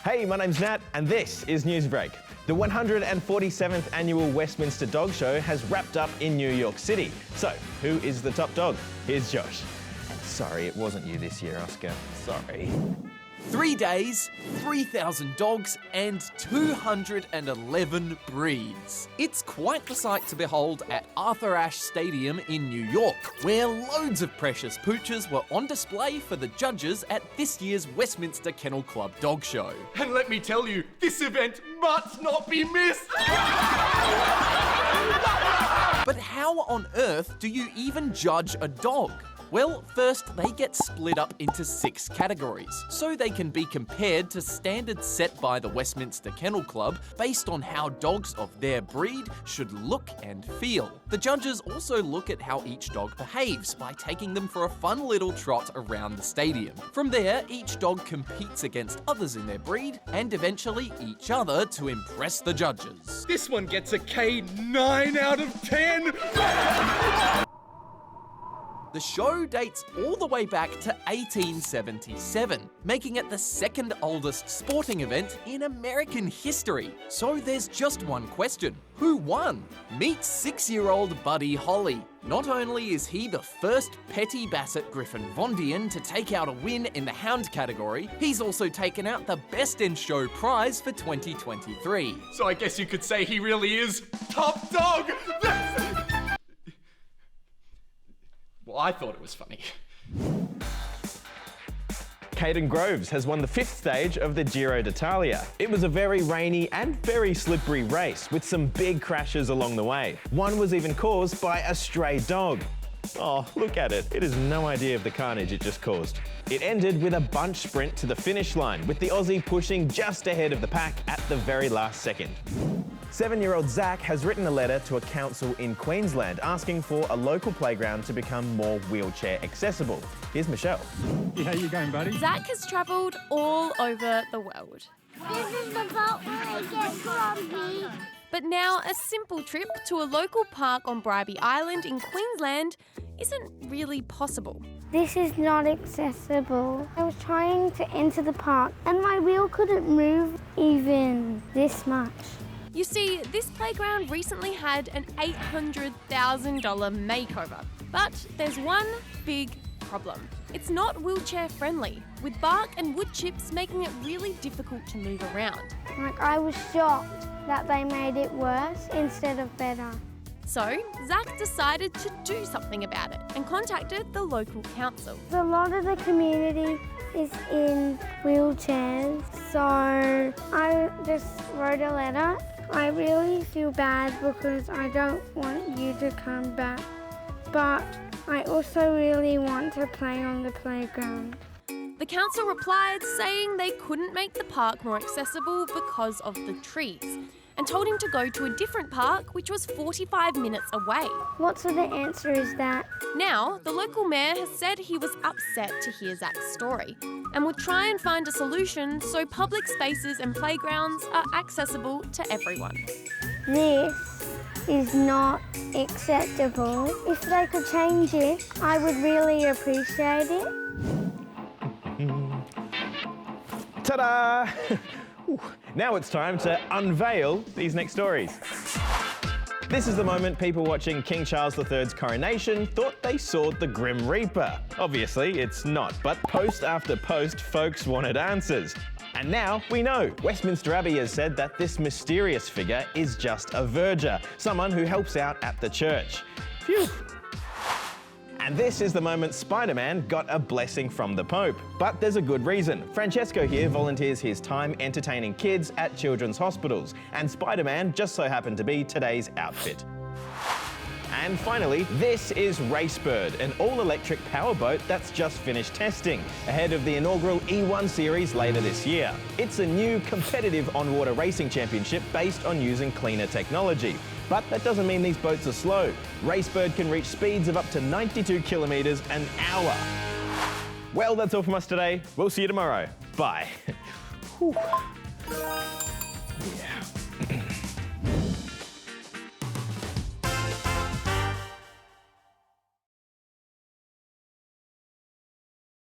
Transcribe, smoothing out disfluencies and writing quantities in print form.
Hey, my name's Nat, and this is Newsbreak. The 147th annual Westminster Dog Show has wrapped up in New York City. So, who is the top dog? Here's Josh. Sorry, it wasn't you this year, Oscar. Sorry. 3 days, 3,000 dogs, and 211 breeds. It's quite the sight to behold at Arthur Ashe Stadium in New York, where loads of precious pooches were on display for the judges at this year's Westminster Kennel Club Dog Show. And let me tell you, this event must not be missed! But how on earth do you even judge a dog? Well, first they get split up into 6 categories, so they can be compared to standards set by the Westminster Kennel Club based on how dogs of their breed should look and feel. The judges also look at how each dog behaves by taking them for a fun little trot around the stadium. From there, each dog competes against others in their breed and eventually each other to impress the judges. This one gets a K9 out of 10! The show dates all the way back to 1877, making it the second oldest sporting event in American history. So there's just one question. Who won? Meet 6-year-old Buddy Holly. Not only is he the first Petit Basset Griffon Vendeen to take out a win in the hound category, he's also taken out the Best in Show prize for 2023. So I guess you could say he really is top dog! Well, I thought it was funny. Caden Groves has won the 5th stage of the Giro d'Italia. It was a very rainy and very slippery race with some big crashes along the way. One was even caused by a stray dog. Oh, look at it. It has no idea of the carnage it just caused. It ended with a bunch sprint to the finish line, with the Aussie pushing just ahead of the pack at the very last second. 7-year-old Zach has written a letter to a council in Queensland asking for a local playground to become more wheelchair accessible. Here's Michelle. Yeah, how you going, buddy? Zach has travelled all over the world. This is the boat where I get grumpy. But now a simple trip to a local park on Bribie Island in Queensland isn't really possible. This is not accessible. I was trying to enter the park and my wheel couldn't move even this much. You see, this playground recently had an $800,000 makeover. But there's one big problem. It's not wheelchair friendly, with bark and wood chips making it really difficult to move around. I was shocked that they made it worse instead of better. So, Zach decided to do something about it and contacted the local council. A lot of the community is in wheelchairs, so I just wrote a letter. I really feel bad because I don't want you to come back, but I also really want to play on the playground. The council replied saying they couldn't make the park more accessible because of the trees and told him to go to a different park which was 45 minutes away. What sort of answer is that? Now, the local mayor has said he was upset to hear Zach's story and will try and find a solution so public spaces and playgrounds are accessible to everyone. This is not acceptable. If they could change it, I would really appreciate it. Ta-da! Now it's time to unveil these next stories. This is the moment people watching King Charles III's coronation thought they saw the Grim Reaper. Obviously, it's not, but post after post, folks wanted answers. And now we know. Westminster Abbey has said that this mysterious figure is just a verger, someone who helps out at the church. Phew. And this is the moment Spider-Man got a blessing from the Pope. But there's a good reason. Francesco here volunteers his time entertaining kids at children's hospitals, and Spider-Man just so happened to be today's outfit. And finally, this is Racebird, an all-electric powerboat that's just finished testing, ahead of the inaugural E1 series later this year. It's a new competitive on-water racing championship based on using cleaner technology. But that doesn't mean these boats are slow. Racebird can reach speeds of up to 92 kilometres an hour. Well, that's all from us today. We'll see you tomorrow. Bye. Yeah.